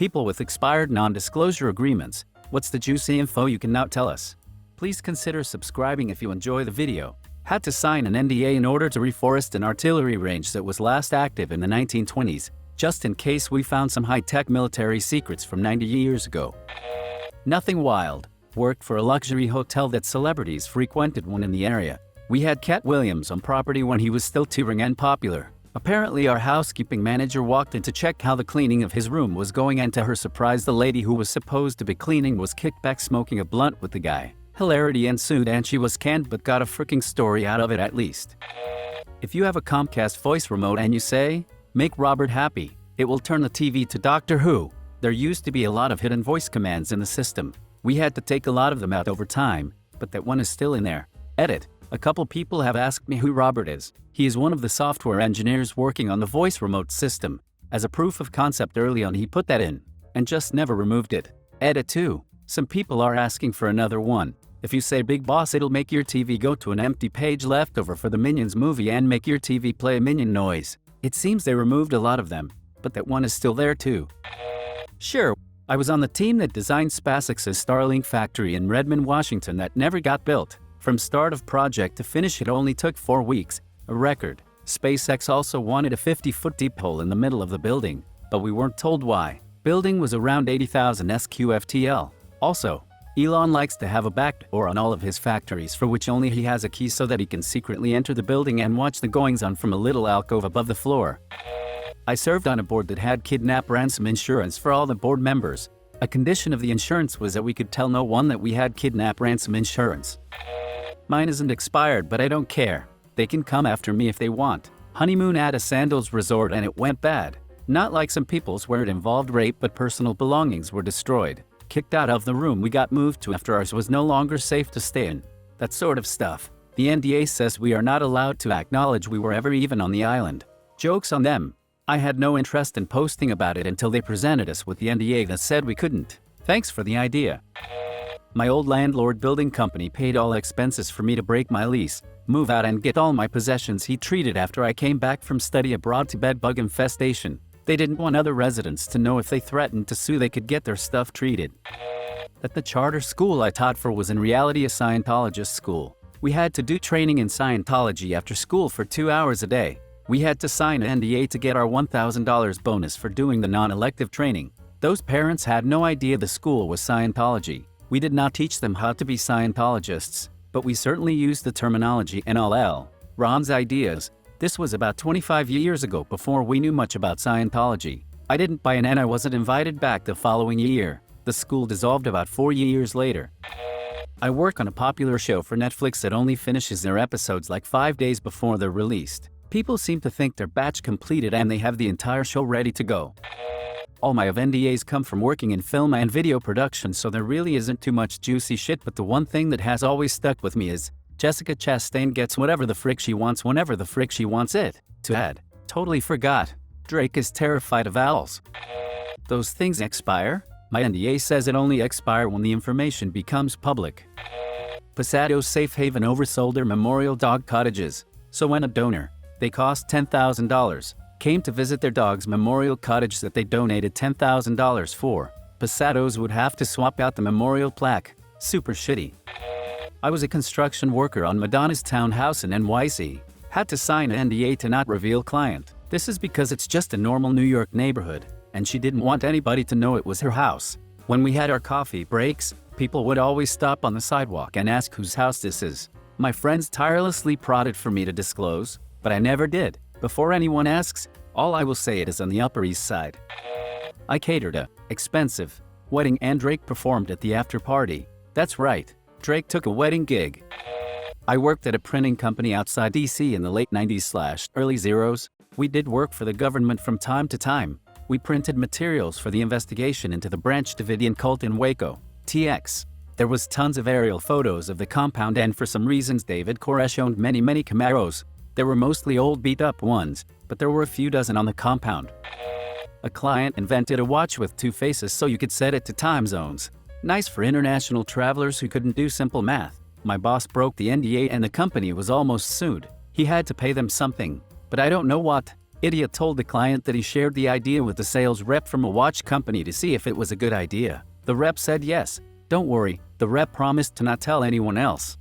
People with expired non-disclosure agreements, what's the juicy info you can now tell us? Please consider subscribing if you enjoy the video. Had to sign an NDA in order to reforest an artillery range that was last active in the 1920s, just in case we found some high-tech military secrets from 90 years ago. Nothing wild. Worked for a luxury hotel that celebrities frequented when in the area. We had Cat Williams on property when he was still touring and popular. Apparently our housekeeping manager walked in to check how the cleaning of his room was going, and to her surprise the lady who was supposed to be cleaning was kicked back smoking a blunt with the guy. Hilarity ensued and she was canned, but got a freaking story out of it at least. If you have a Comcast voice remote and you say, "Make Robert happy," it will turn the TV to Doctor Who. There used to be a lot of hidden voice commands in the system. We had to take a lot of them out over time, but that one is still in there. Edit. A couple people have asked me who Robert is. He is one of the software engineers working on the voice remote system. As a proof of concept early on he put that in, and just never removed it. Edit 2. Some people are asking for another one. If you say Big Boss, it'll make your TV go to an empty page left over for the Minions movie and make your TV play a Minion noise. It seems they removed a lot of them, but that one is still there too. Sure, I was on the team that designed SpaceX's Starlink factory in Redmond, Washington that never got built. From start of project to finish it only took 4 weeks, a record. SpaceX also wanted a 50-foot deep hole in the middle of the building, but we weren't told why. Building was around 80,000 SQFTL. Also, Elon likes to have a back door on all of his factories for which only he has a key so that he can secretly enter the building and watch the goings-on from a little alcove above the floor. I served on a board that had kidnap ransom insurance for all the board members. A condition of the insurance was that we could tell no one that we had kidnap ransom insurance. Mine isn't expired, but I don't care. They can come after me if they want. Honeymoon at a Sandals resort and it went bad. Not like some people's where it involved rape, but personal belongings were destroyed. Kicked out of the room we got moved to after ours was no longer safe to stay in. That sort of stuff. The NDA says we are not allowed to acknowledge we were ever even on the island. Joke's on them. I had no interest in posting about it until they presented us with the NDA that said we couldn't. Thanks for the idea. My old landlord building company paid all expenses for me to break my lease, move out and get all my possessions he treated after I came back from study abroad to bed bug infestation. They didn't want other residents to know if they threatened to sue they could get their stuff treated. That the charter school I taught for was in reality a Scientologist school. We had to do training in Scientology after school for 2 hours a day. We had to sign an NDA to get our $1,000 bonus for doing the non-elective training. Those parents had no idea the school was Scientology. We did not teach them how to be Scientologists, but we certainly used the terminology NLL, Ron's ideas. This was about 25 years ago before we knew much about Scientology. I didn't buy in and I wasn't invited back the following year. The school dissolved about 4 years later. I work on a popular show for Netflix that only finishes their episodes like 5 days before they're released. People seem to think their batch completed and they have the entire show ready to go. All my NDAs come from working in film and video production, so there really isn't too much juicy shit, but the one thing that has always stuck with me is Jessica Chastain gets whatever the frick she wants whenever the frick she wants it. To add, totally forgot, Drake is terrified of owls. Those things expire? My NDA says it only expire when the information becomes public. Passado's Safe Haven oversold their memorial dog cottages, so when a donor, they cost $10,000, came to visit their dog's memorial cottage that they donated $10,000 for, Passado's would have to swap out the memorial plaque. Super shitty. I was a construction worker on Madonna's townhouse in NYC. Had to sign an NDA to not reveal client. This is because it's just a normal New York neighborhood, and she didn't want anybody to know it was her house. When we had our coffee breaks, people would always stop on the sidewalk and ask whose house this is. My friends tirelessly prodded for me to disclose, but I never did. Before anyone asks, all I will say it is on the Upper East Side. I catered a expensive wedding and Drake performed at the after party. That's right, Drake took a wedding gig. I worked at a printing company outside DC in the late 90s/early zeros. We did work for the government from time to time. We printed materials for the investigation into the Branch Davidian cult in Waco, TX. There was tons of aerial photos of the compound, and for some reasons David Koresh owned many Camaros. There were mostly old beat-up ones, but there were a few dozen on the compound. A client invented a watch with 2 faces so you could set it to time zones. Nice for international travelers who couldn't do simple math. My boss broke the NDA and the company was almost sued. He had to pay them something, but I don't know what. Idiot told the client that he shared the idea with the sales rep from a watch company to see if it was a good idea. The rep said yes. Don't worry, the rep promised to not tell anyone else.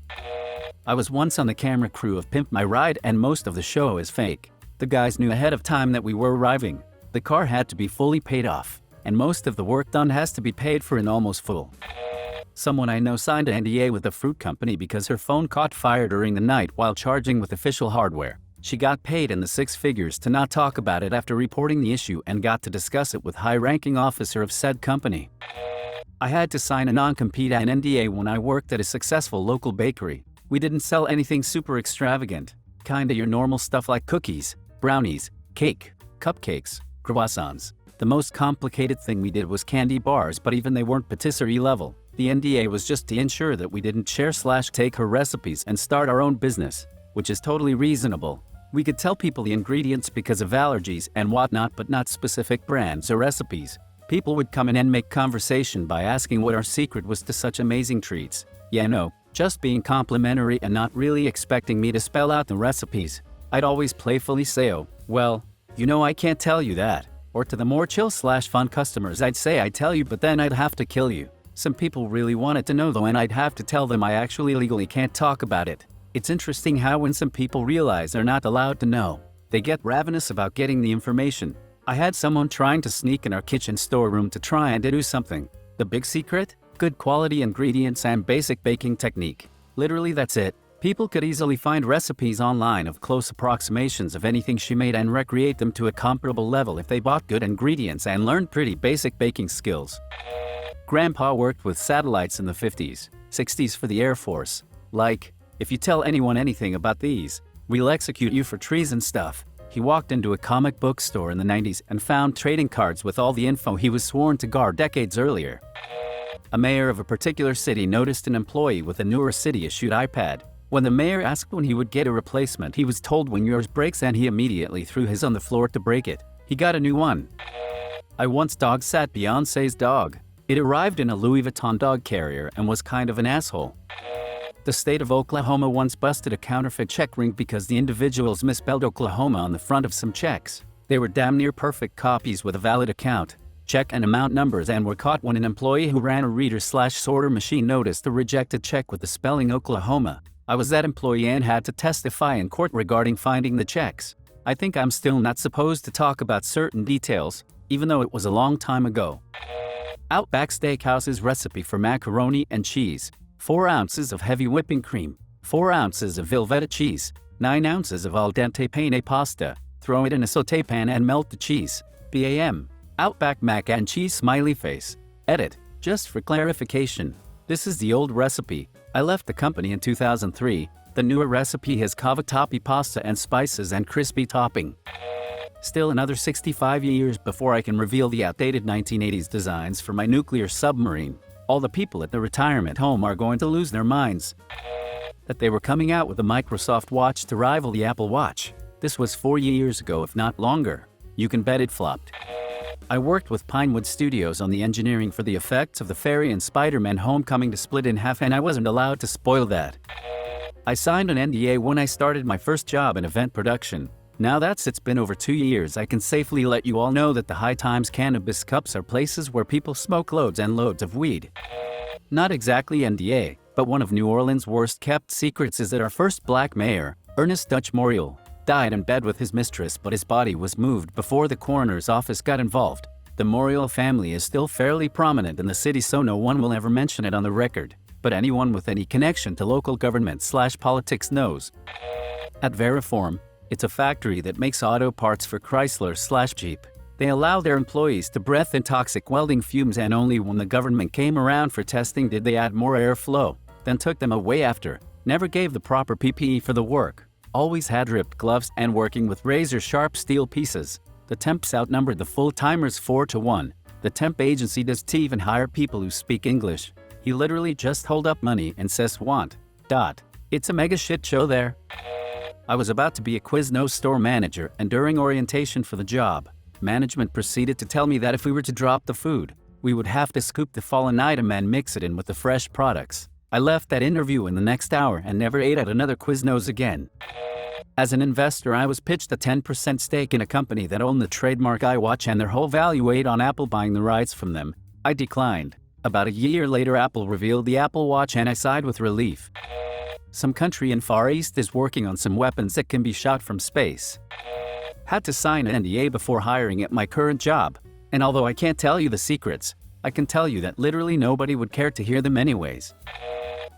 I was once on the camera crew of Pimp My Ride and most of the show is fake. The guys knew ahead of time that we were arriving. The car had to be fully paid off, and most of the work done has to be paid for in almost full. Someone I know signed an NDA with a fruit company because her phone caught fire during the night while charging with official hardware. She got paid in the six figures to not talk about it after reporting the issue and got to discuss it with high-ranking officer of said company. I had to sign a non-compete and NDA when I worked at a successful local bakery. We didn't sell anything super extravagant. Kinda your normal stuff like cookies, brownies, cake, cupcakes, croissants. The most complicated thing we did was candy bars, but even they weren't patisserie level. The NDA was just to ensure that we didn't share/take her recipes and start our own business, which is totally reasonable. We could tell people the ingredients because of allergies and whatnot, but not specific brands or recipes. People would come in and make conversation by asking what our secret was to such amazing treats. Yeah, no, just being complimentary and not really expecting me to spell out the recipes. I'd always playfully say, oh, well, you know I can't tell you that. Or to the more chill/fun customers I'd say I'd tell you, but then I'd have to kill you. Some people really wanted to know though, and I'd have to tell them I actually legally can't talk about it. It's interesting how when some people realize they're not allowed to know, they get ravenous about getting the information. I had someone trying to sneak in our kitchen storeroom to try and do something. The big secret? Good quality ingredients and basic baking technique. Literally that's it. People could easily find recipes online of close approximations of anything she made and recreate them to a comparable level if they bought good ingredients and learned pretty basic baking skills. Grandpa worked with satellites in the 50s, 60s for the Air Force. Like, if you tell anyone anything about these, we'll execute you for treason stuff. He walked into a comic book store in the 90s and found trading cards with all the info he was sworn to guard decades earlier. A mayor of a particular city noticed an employee with a newer city-issued iPad. When the mayor asked when he would get a replacement, he was told when yours breaks, and he immediately threw his on the floor to break it. He got a new one. I once dog sat Beyoncé's dog. It arrived in a Louis Vuitton dog carrier and was kind of an asshole. The state of Oklahoma once busted a counterfeit check ring because the individuals misspelled Oklahoma on the front of some checks. They were damn near perfect copies with a valid account, check and amount numbers, and were caught when an employee who ran a reader/sorter machine noticed the rejected check with the spelling Oklahoma. I was that employee and had to testify in court regarding finding the checks. I think I'm still not supposed to talk about certain details, even though it was a long time ago. Outback Steakhouse's recipe for macaroni and cheese. 4 ounces of heavy whipping cream, 4 ounces of Velveeta cheese, 9 ounces of al dente penne pasta. Throw it in a sauté pan and melt the cheese. BAM. Outback mac and cheese smiley face. Edit. Just for clarification, this is the old recipe. I left the company in 2003. The newer recipe has cavatappi pasta and spices and crispy topping. Still another 65 years before I can reveal the outdated 1980s designs for my nuclear submarine. All the people at the retirement home are going to lose their minds that they were coming out with a Microsoft Watch to rival the Apple Watch. This was 4 years ago, if not longer. You can bet it flopped. I worked with Pinewood Studios on the engineering for the effects of the Fairy and Spider-Man Homecoming to split in half, and I wasn't allowed to spoil that. I signed an NDA when I started my first job in event production. Now it's been over 2 years, I can safely let you all know that the High Times Cannabis Cups are places where people smoke loads and loads of weed. Not exactly NDA, but one of New Orleans' worst kept secrets is that our first black mayor, Ernest Dutch Morial, died in bed with his mistress, but his body was moved before the coroner's office got involved. The Morial family is still fairly prominent in the city, so no one will ever mention it on the record, but anyone with any connection to local government/politics knows. At Veriform, it's a factory that makes auto parts for Chrysler/Jeep. They allow their employees to breathe in toxic welding fumes, and only when the government came around for testing did they add more airflow, then took them away after. Never gave the proper PPE for the work. Always had ripped gloves and working with razor-sharp steel pieces. The temps outnumbered the full-timers 4-1. The temp agency doesn't even hire people who speak English. He literally just hold up money and says want. It's a mega shit show there. I was about to be a Quiznos store manager, and during orientation for the job, management proceeded to tell me that if we were to drop the food, we would have to scoop the fallen item and mix it in with the fresh products. I left that interview in the next hour and never ate at another Quiznos again. As an investor, I was pitched a 10% stake in a company that owned the trademark iWatch and their whole value weighed on Apple buying the rights from them. I declined. About a year later, Apple revealed the Apple Watch and I sighed with relief. Some country in Far East is working on some weapons that can be shot from space. Had to sign an NDA before hiring at my current job. And although I can't tell you the secrets, I can tell you that literally nobody would care to hear them anyways.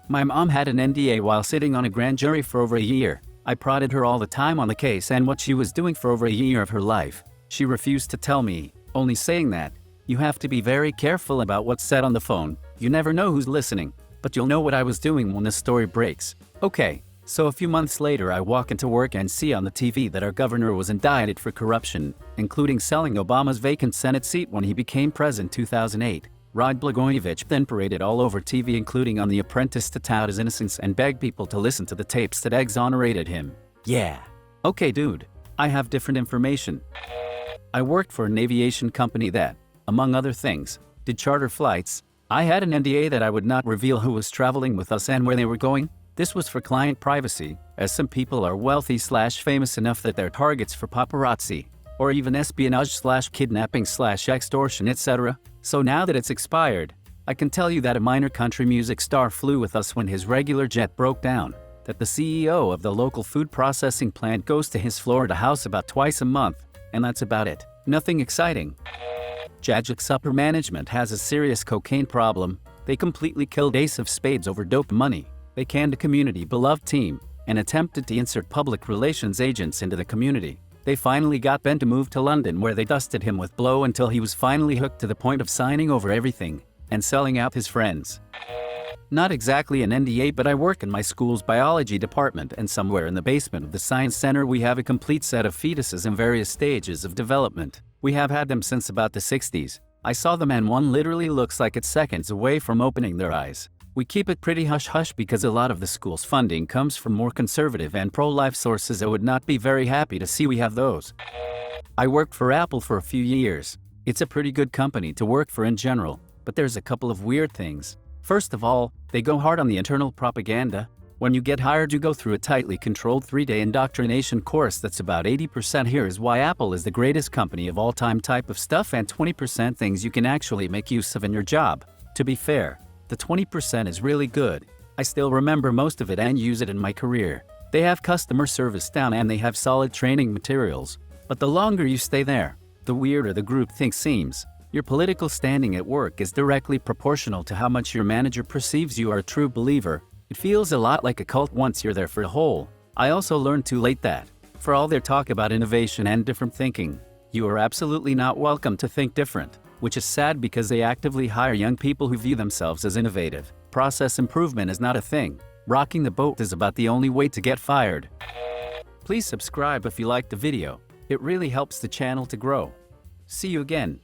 My mom had an NDA while sitting on a grand jury for over a year. I prodded her all the time on the case and what she was doing for over a year of her life. She refused to tell me, only saying that, "You have to be very careful about what's said on the phone. You never know who's listening, but you'll know what I was doing when the story breaks." Okay, so a few months later I walk into work and see on the TV that our governor was indicted for corruption, including selling Obama's vacant Senate seat when he became president in 2008. Rod Blagojevich then paraded all over TV, including on The Apprentice, to tout his innocence and beg people to listen to the tapes that exonerated him. Yeah. Okay, dude. I have different information. I worked for an aviation company that, among other things, did charter flights. I had an NDA that I would not reveal who was traveling with us and where they were going. This was for client privacy, as some people are wealthy/famous enough that they're targets for paparazzi, or even espionage/kidnapping/extortion, etc. So now that it's expired, I can tell you that a minor country music star flew with us when his regular jet broke down, that the CEO of the local food processing plant goes to his Florida house about twice a month, and that's about it. Nothing exciting. Jajik's upper management has a serious cocaine problem. They completely killed Ace of Spades over dope money. They canned a community-beloved team and attempted to insert public relations agents into the community. They finally got Ben to move to London, where they dusted him with blow until he was finally hooked to the point of signing over everything and selling out his friends. Not exactly an NDA, but I work in my school's biology department, and somewhere in the basement of the science center we have a complete set of fetuses in various stages of development. We have had them since about the 60s. I saw them and one literally looks like it's seconds away from opening their eyes. We keep it pretty hush-hush because a lot of the school's funding comes from more conservative and pro-life sources that would not be very happy to see we have those. I worked for Apple for a few years. It's a pretty good company to work for in general, but there's a couple of weird things. First of all, they go hard on the internal propaganda. When you get hired, you go through a tightly controlled 3-day indoctrination course that's about 80% here is why Apple is the greatest company of all time type of stuff, and 20% things you can actually make use of in your job. To be fair, the 20% is really good. I still remember most of it and use it in my career. They have customer service down and they have solid training materials. But the longer you stay there, the weirder the groupthink seems. Your political standing at work is directly proportional to how much your manager perceives you are a true believer. It feels a lot like a cult once you're there for a whole. I also learned too late that, for all their talk about innovation and different thinking, you are absolutely not welcome to think different. Which is sad because they actively hire young people who view themselves as innovative. Process improvement is not a thing. Rocking the boat is about the only way to get fired. Please subscribe if you liked the video. It really helps the channel to grow. See you again.